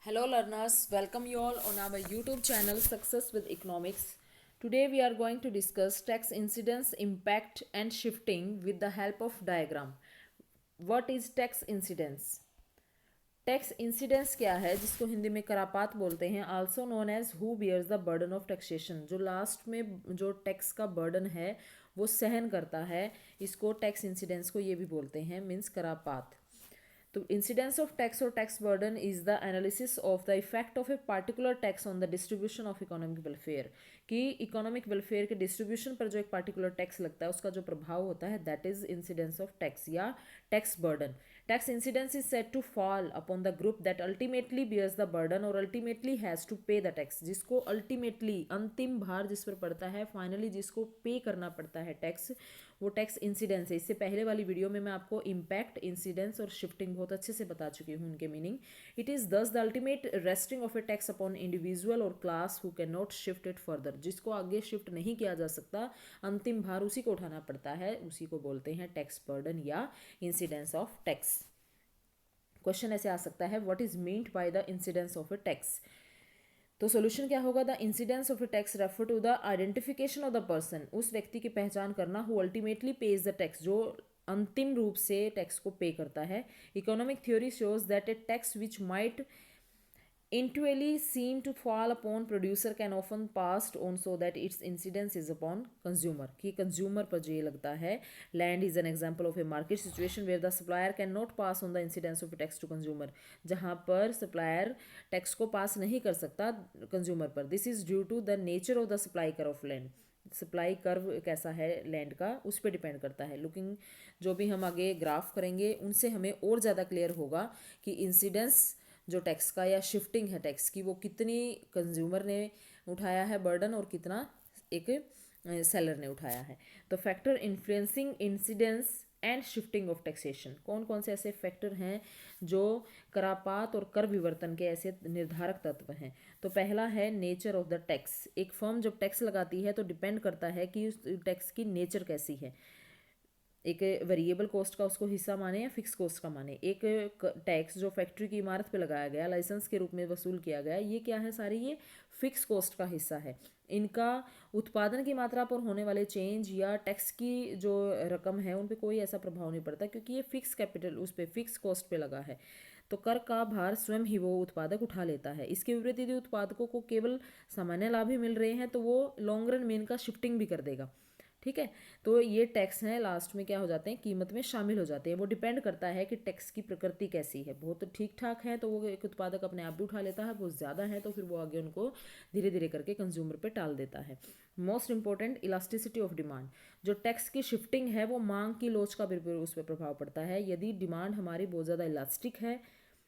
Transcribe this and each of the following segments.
Hello learners, welcome you all on our YouTube channel Success with Economics. Today we are going to discuss tax incidence, impact and shifting with the help of diagram. What is tax incidence? Tax incidence क्या है, जिसको हिंदी में करापात बोलते हैं, also known as who bears the burden of taxation. जो last में जो टैक्स का बर्डन है वो सहन करता है, इसको टैक्स इंसिडेंस को ये भी बोलते हैं, मीन्स करापात। तो इंसिडेंस ऑफ टैक्स और tax burden is the analysis of the effect of a particular tax on the distribution of economic welfare. कि इकोनॉमिक वेलफेयर के डिस्ट्रीब्यूशन पर जो एक पार्टिकुलर टैक्स लगता है उसका जो प्रभाव होता है, that is incidence of tax या tax burden. Tax incidence is set to fall upon the group that ultimately bears the burden और ultimately has to pay the tax. जिसको अल्टीमेटली अंतिम भार जिस पर पड़ता है, फाइनली जिसको पे करना पड़ता है टैक्स, वो टैक्स इंसिडेंस है। इससे पहले वाली वीडियो में मैं आपको इम्पैक्ट, इंसिडेंस और शिफ्टिंग बहुत अच्छे से बता चुकी हूँ उनके meaning. It is thus the ultimate resting of a tax upon individual और class who can not shift it further. जिसको आगे शिफ्ट नहीं किया जा सकता, अंतिम भार उसी को उठाना पड़ता है, उसी को बोलते हैं टैक्स बर्डन या इंसिडेंस ऑफ टैक्स। क्वेश्चन ऐसे आ सकता है, what is meant by the incidence of a tax. तो सोल्यूशन क्या होगा, the incidence of a tax refer to the identification of the person, उस व्यक्ति की पहचान करना, who ultimately pays the tax, जो अंतिम रूप से टैक्स को पे करता है। Economic theory shows that a tax which might intuitively seem to fall upon producer can often passed on so that its incidence is upon consumer। कि consumer पर जो ये लगता है, land is an example of a market situation where the supplier cannot pass on the incidence of a tax to consumer। जहाँ पर supplier tax को pass नहीं कर सकता consumer पर। this is due to the nature of the supply curve of land। Supply curve कैसा है land का, उस पर डिपेंड करता है। लुकिंग जो भी हम आगे ग्राफ करेंगे उनसे हमें और ज़्यादा क्लियर होगा कि इंसिडेंस जो टैक्स का या शिफ्टिंग है टैक्स की, वो कितनी कंज्यूमर ने उठाया है बर्डन और कितना एक सेलर ने उठाया है। तो factor influencing incidence and shifting of taxation, कौन कौन से ऐसे फैक्टर हैं जो करापात और कर विवर्तन के ऐसे निर्धारक तत्व हैं। तो पहला है नेचर ऑफ द टैक्स। एक फर्म जब टैक्स लगाती है तो डिपेंड करता है कि उस टैक्स की नेचर कैसी है। एक वेरिएबल कॉस्ट का उसको हिस्सा माने या फिक्स कॉस्ट का माने। एक टैक्स जो फैक्ट्री की इमारत पे लगाया गया, लाइसेंस के रूप में वसूल किया गया, ये क्या है, सारी ये फिक्स कॉस्ट का हिस्सा है। इनका उत्पादन की मात्रा पर होने वाले चेंज या टैक्स की जो रकम है उन पे कोई ऐसा प्रभाव नहीं पड़ता, क्योंकि ये फिक्स कैपिटल उस पर फिक्स कॉस्ट पे लगा है। तो कर का भार स्वयं ही वो उत्पादक उठा लेता है। इसके विपरीत यदि उत्पादकों को केवल सामान्य लाभ ही मिल रहे हैं तो वो लॉन्ग रन में इनका शिफ्टिंग भी कर देगा। ठीक है, तो ये टैक्स हैं, लास्ट में क्या हो जाते हैं, कीमत में शामिल हो जाते हैं। वो डिपेंड करता है कि टैक्स की प्रकृति कैसी है। बहुत ठीक ठाक है तो वो एक उत्पादक अपने आप भी उठा लेता है, बहुत ज़्यादा है तो फिर वो आगे उनको धीरे धीरे करके कंज्यूमर पे टाल देता है। Most important, elasticity of demand. जो टैक्स की शिफ्टिंग है वो मांग की लोच का भी उस पर प्रभाव पड़ता है। यदि डिमांड हमारी बहुत ज़्यादा इलास्टिक है,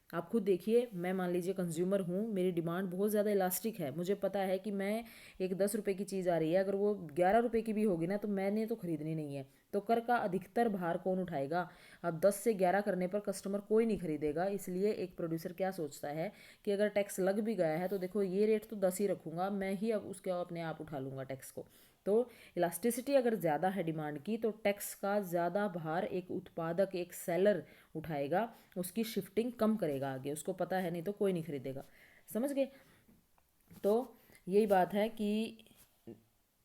आप खुद देखिए, मैं मान लीजिए कंज्यूमर हूँ, मेरी डिमांड बहुत ज़्यादा इलास्टिक है, मुझे पता है कि मैं एक 10 रुपये की चीज़ आ रही है, अगर वो 11 रुपये की भी होगी ना तो मैंने तो खरीदनी नहीं है। तो कर का अधिकतर भार कौन उठाएगा। अब 10 से 11 करने पर कस्टमर कोई नहीं खरीदेगा। इसलिए एक प्रोड्यूसर क्या सोचता है कि अगर टैक्स लग भी गया है तो देखो ये रेट तो 10 ही रखूँगा, मैं ही अब उसके अपने आप उठा लूँगा टैक्स को। तो इलास्टिसिटी अगर ज़्यादा है डिमांड की तो टैक्स का ज़्यादा भार एक उत्पादक, एक सेलर उठाएगा, उसकी शिफ्टिंग कम करेगा आगे, उसको पता है नहीं तो कोई नहीं खरीदेगा। समझ गए। तो यही बात है कि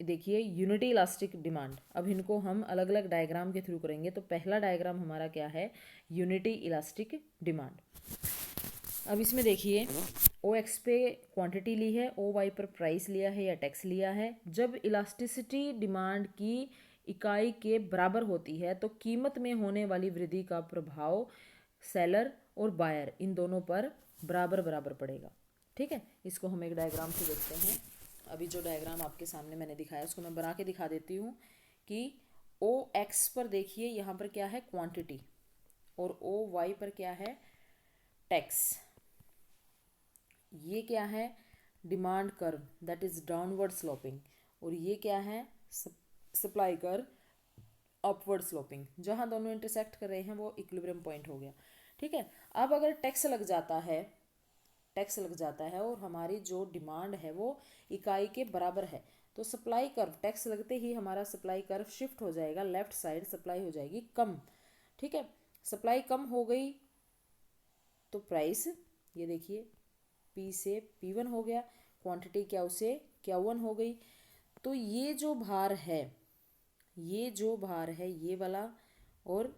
देखिए यूनिटी इलास्टिक डिमांड। अब इनको हम अलग अलग डायग्राम के थ्रू करेंगे। तो पहला डायग्राम हमारा क्या है, यूनिटी इलास्टिक डिमांड। अब इसमें देखिए, ओ एक्स पे क्वांटिटी ली है, ओ वाई पर प्राइस लिया है या टैक्स लिया है। जब इलास्टिसिटी डिमांड की इकाई के बराबर होती है तो कीमत में होने वाली वृद्धि का प्रभाव सेलर और बायर इन दोनों पर बराबर बराबर पड़ेगा। ठीक है, इसको हम एक डायग्राम से देखते हैं। अभी जो डायग्राम आपके सामने मैंने दिखाया उसको मैं बना के दिखा देती हूँ कि ओ एक्स पर देखिए, यहाँ पर क्या है, क्वांटिटी, और ओ वाई पर क्या है, टैक्स। ये क्या है, demand curve, that is downward sloping. और ये क्या है, सप्लाई कर्व, अपवर्ड स्लोपिंग। जहाँ दोनों इंटरसेक्ट कर रहे हैं वो इक्विलिब्रियम पॉइंट हो गया। ठीक है, अब अगर टैक्स लग जाता है, टैक्स लग जाता है और हमारी जो डिमांड है वो इकाई के बराबर है, तो सप्लाई कर्व, टैक्स लगते ही हमारा सप्लाई कर्व शिफ्ट हो जाएगा लेफ्ट साइड, सप्लाई हो जाएगी कम। ठीक है, सप्लाई कम हो गई तो प्राइस, ये देखिए P से P1 हो गया, क्वांटिटी Q से Q1 हो गई। तो ये जो भार है, ये वाला और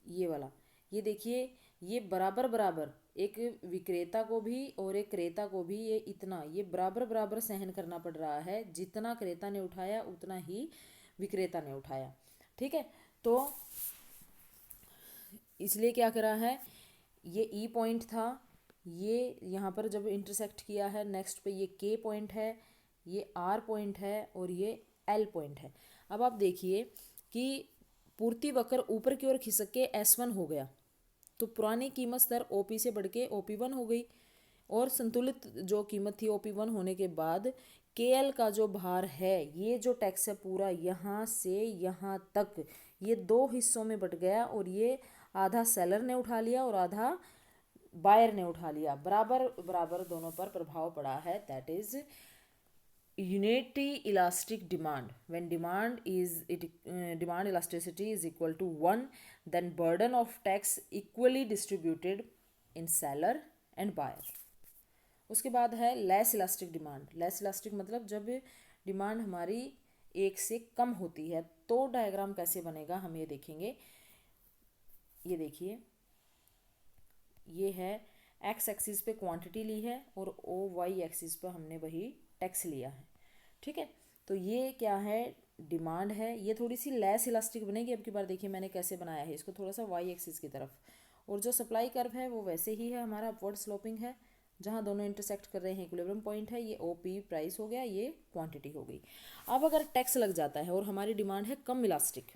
ये वाला, ये देखिए ये बराबर बराबर, एक विक्रेता को भी और एक क्रेता को भी ये इतना, ये बराबर बराबर सहन करना पड़ रहा है। जितना क्रेता ने उठाया उतना ही विक्रेता ने उठाया। ठीक है, तो इसलिए क्या करा है, ये ई पॉइंट था, ये यहाँ पर जब इंटरसेक्ट किया है नेक्स्ट पे ये के पॉइंट है, ये आर पॉइंट है और ये एल पॉइंट है। अब आप देखिए कि पूर्ति वक्र ऊपर की ओर खिसक के S1 हो गया, तो पुरानी कीमत स्तर OP से बढ़ के OP1 हो गई, और संतुलित जो कीमत थी OP1 होने के बाद KL का जो भार है, ये जो टैक्स है पूरा यहाँ से यहाँ तक, ये दो हिस्सों में बट गया, और ये आधा सेलर ने उठा लिया और आधा बायर ने उठा लिया। बराबर बराबर दोनों पर प्रभाव पड़ा है। That is unity elastic demand. When demand elasticity is equal to 1, then burden of tax equally distributed in seller and buyer. उसके बाद है less elastic demand. Less elastic मतलब जब डिमांड हमारी एक से कम होती है, तो डायग्राम कैसे बनेगा हम ये देखेंगे। ये देखिए, ये है एक्स एक्सिस पे क्वांटिटी ली है और ओ वाई एक्सिस पे हमने वही टैक्स लिया है। ठीक है, तो ये क्या है, डिमांड है। ये थोड़ी सी लेस इलास्टिक बनेगी। अब की बार देखिए मैंने कैसे बनाया है इसको, थोड़ा सा वाई एक्सिस की तरफ, और जो सप्लाई कर्व है वो वैसे ही है, हमारा अपवर्ड स्लोपिंग है, जहाँ दोनों इंटरसेक्ट कर रहे हैं इक्विलिब्रियम पॉइंट है। ये OP प्राइस हो गया, ये क्वांटिटी हो गई। अब अगर टैक्स लग जाता है और हमारी डिमांड है कम इलास्टिक,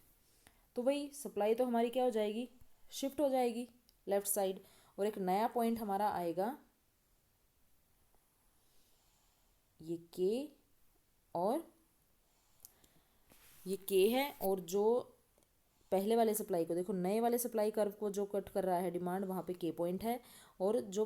तो वही सप्लाई तो हमारी क्या हो जाएगी, शिफ्ट हो जाएगी लेफ्ट साइड, और एक नया पॉइंट हमारा आएगा ये के, और ये के है, और जो पहले वाले सप्लाई को देखो, नए वाले सप्लाई कर्व को जो कट कर रहा है डिमांड, वहाँ पे के पॉइंट है, और जो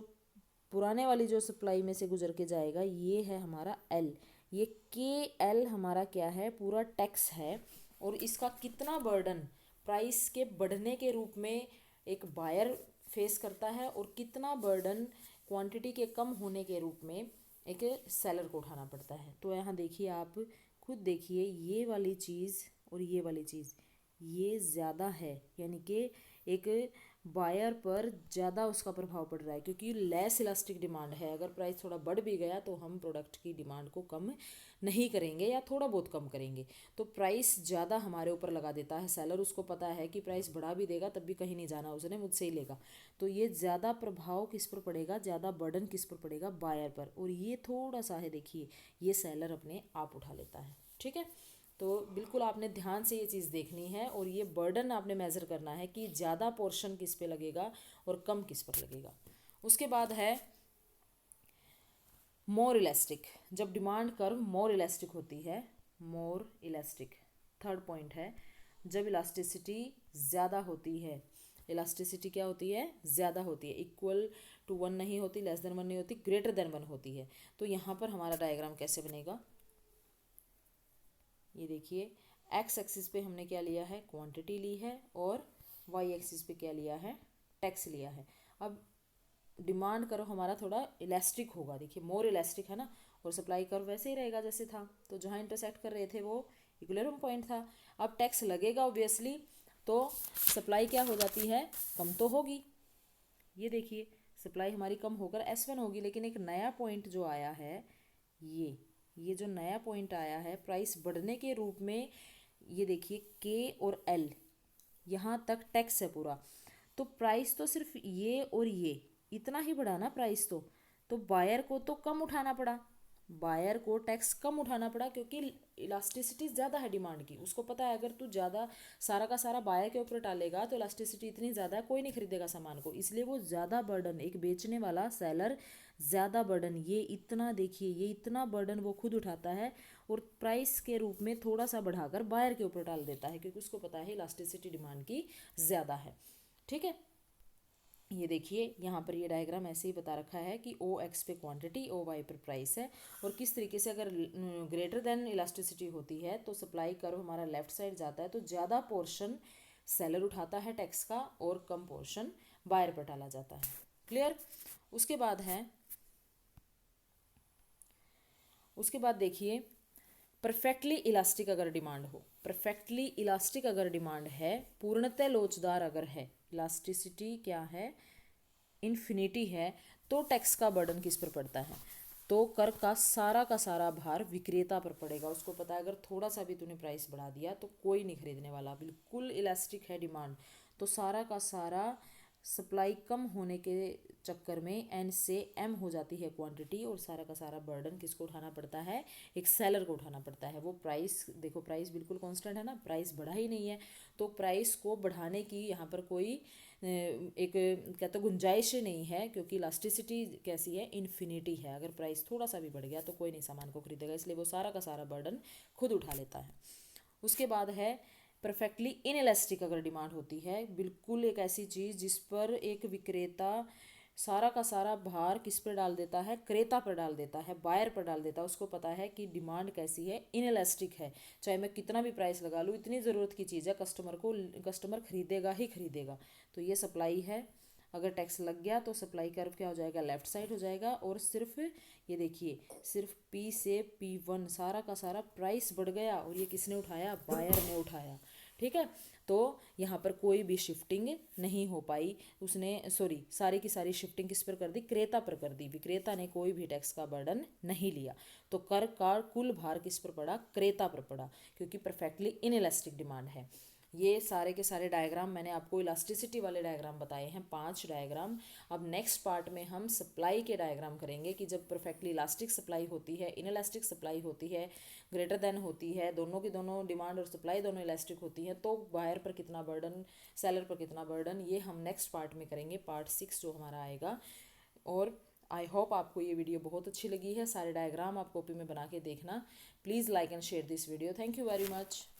पुराने वाली जो सप्लाई में से गुजर के जाएगा ये है हमारा एल। ये के एल हमारा क्या है, पूरा टैक्स है, और इसका कितना बर्डन प्राइस के बढ़ने के रूप में एक बायर फेस करता है, और कितना बर्डन क्वांटिटी के कम होने के रूप में एक सेलर को उठाना पड़ता है। तो यहाँ देखिए, आप खुद देखिए, ये वाली चीज़ और ये वाली चीज़ ये ज़्यादा है, यानी कि एक बायर पर ज़्यादा उसका प्रभाव पड़ रहा है, क्योंकि लेस इलास्टिक डिमांड है। अगर प्राइस थोड़ा बढ़ भी गया तो हम प्रोडक्ट की डिमांड को कम नहीं करेंगे या थोड़ा बहुत कम करेंगे, तो प्राइस ज़्यादा हमारे ऊपर लगा देता है सेलर। उसको पता है कि प्राइस बढ़ा भी देगा तब भी कहीं नहीं जाना, उसने मुझसे ही लेगा। तो ये ज़्यादा प्रभाव किस पर पड़ेगा, ज़्यादा बर्डन किस पर पड़ेगा, बायर पर, और ये थोड़ा सा है देखिए, ये सेलर अपने आप उठा लेता है। ठीक है, तो बिल्कुल आपने ध्यान से ये चीज़ देखनी है, और ये बर्डन आपने मेज़र करना है कि ज़्यादा पोर्शन किस पे लगेगा और कम किस पर लगेगा। उसके बाद है मोर इलास्टिक। जब डिमांड कर्व मोर इलास्टिक होती है, मोर इलास्टिक थर्ड पॉइंट है, जब इलास्टिसिटी ज़्यादा होती है। इलास्टिसिटी क्या होती है, ज़्यादा होती है, इक्वल टू 1 नहीं होती, लेस देन 1 नहीं होती, ग्रेटर देन 1 होती है। तो यहाँ पर हमारा डायग्राम कैसे बनेगा, ये देखिए, एक्स एक्सिस पे हमने क्या लिया है, क्वांटिटी ली है, और वाई एक्सिस पे क्या लिया है, टैक्स लिया है। अब डिमांड कर्व हमारा थोड़ा इलास्टिक होगा, देखिए मोर इलास्टिक है ना, और सप्लाई कर्व वैसे ही रहेगा जैसे था, तो जहाँ इंटरसेक्ट कर रहे थे वो इक्विलिब्रियम पॉइंट था। अब टैक्स लगेगा ऑब्वियसली, तो सप्लाई क्या हो जाती है, कम तो होगी। ये देखिए, सप्लाई हमारी कम होकर S1 होगी, लेकिन एक नया पॉइंट जो आया है, ये जो नया पॉइंट आया है प्राइस बढ़ने के रूप में, ये देखिए के और एल, यहाँ तक टैक्स है पूरा, तो प्राइस तो सिर्फ ये और ये इतना ही बढ़ा ना प्राइस, तो बायर को तो कम उठाना पड़ा, बायर को टैक्स कम उठाना पड़ा, क्योंकि इलास्टिसिटी ज़्यादा है डिमांड की। उसको पता है अगर तू ज़्यादा सारा का सारा बायर के ऊपर डालेगा तो इलास्टिसिटी इतनी ज़्यादा है, कोई नहीं खरीदेगा सामान को, इसलिए वो ज़्यादा बर्डन, एक बेचने वाला सेलर ज़्यादा बर्डन, ये इतना देखिए, ये इतना बर्डन वो खुद उठाता है, और प्राइस के रूप में थोड़ा सा बढ़ाकर बायर के ऊपर डाल देता है, क्योंकि उसको पता है इलास्टिसिटी डिमांड की ज़्यादा है। ठीक है, ये देखिए यहाँ पर ये डायग्राम ऐसे ही बता रखा है कि ओ एक्स पे क्वांटिटी, ओ वाई पर प्राइस है, और किस तरीके से अगर ग्रेटर देन इलास्टिसिटी होती है तो सप्लाई कर्व हमारा लेफ्ट साइड जाता है, तो ज़्यादा पोर्शन सेलर उठाता है टैक्स का, और कम पोर्शन बायर पर डाला जाता है। क्लियर। उसके बाद है उसके बाद देखिए, परफेक्टली इलास्टिक अगर डिमांड हो, परफेक्टली इलास्टिक अगर डिमांड है, पूर्णतः लोचदार अगर है, इलास्टिसिटी क्या है, इन्फिनिटी है, तो टैक्स का बर्डन किस पर पड़ता है? तो कर का सारा भार विक्रेता पर पड़ेगा। उसको पता है अगर थोड़ा सा भी तूने प्राइस बढ़ा दिया तो कोई नहीं खरीदने वाला, बिल्कुल इलास्टिक है डिमांड, तो सारा का सारा सप्लाई कम होने के चक्कर में एन से एम हो जाती है क्वांटिटी, और सारा का सारा बर्डन किसको उठाना पड़ता है? एक सेलर को उठाना पड़ता है। वो प्राइस देखो, प्राइस बिल्कुल कांस्टेंट है ना, प्राइस बढ़ा ही नहीं है, तो प्राइस को बढ़ाने की यहाँ पर कोई एक कहते गुंजाइश नहीं है, क्योंकि इलास्टिसिटी कैसी है, इन्फिनिटी है। अगर प्राइस थोड़ा सा भी बढ़ गया तो कोई नहीं सामान को खरीदेगा, इसलिए वो सारा का सारा बर्डन खुद उठा लेता है। उसके बाद है परफेक्टली इनएलास्टिक अगर डिमांड होती है, बिल्कुल एक ऐसी चीज़ जिस पर एक विक्रेता सारा का सारा भार किस पर डाल देता है? क्रेता पर डाल देता है, बायर पर डाल देता है। उसको पता है कि डिमांड कैसी है, इनएलास्टिक है, चाहे मैं कितना भी प्राइस लगा लूँ, इतनी ज़रूरत की चीज़ है, कस्टमर खरीदेगा ही खरीदेगा। तो ये सप्लाई है। अगर टैक्स लग गया तो सप्लाई कर्व क्या हो जाएगा? लेफ्ट साइड हो जाएगा, और सिर्फ ये देखिए, सिर्फ पी से P1 सारा का सारा प्राइस बढ़ गया, और ये किसने उठाया? बायर ने उठाया। ठीक है, तो यहाँ पर कोई भी शिफ्टिंग नहीं हो पाई, उसने सॉरी सारी की सारी शिफ्टिंग किस पर कर दी? क्रेता पर कर दी। विक्रेता ने कोई भी टैक्स का बर्डन नहीं लिया, तो कर का कुल भार किस पर पड़ा? क्रेता पर पड़ा, क्योंकि परफेक्टली इनइलास्टिक डिमांड है। ये सारे के सारे डायग्राम मैंने आपको इलास्टिसिटी वाले डायग्राम बताए हैं, 5 डायग्राम। अब नेक्स्ट पार्ट में हम सप्लाई के डायग्राम करेंगे कि जब परफेक्टली इलास्टिक सप्लाई होती है, इनइलास्टिक सप्लाई होती है, ग्रेटर देन होती है, दोनों की दोनों डिमांड और सप्लाई दोनों इलास्टिक होती हैं, तो बायर पर कितना बर्डन, सेलर पर कितना बर्डन, ये हम नेक्स्ट पार्ट में करेंगे, पार्ट 6 जो हमारा आएगा। और आई होप आपको ये वीडियो बहुत अच्छी लगी है। सारे डायग्राम आप कॉपी में बना के देखना। Please like and share this video. Thank you very much.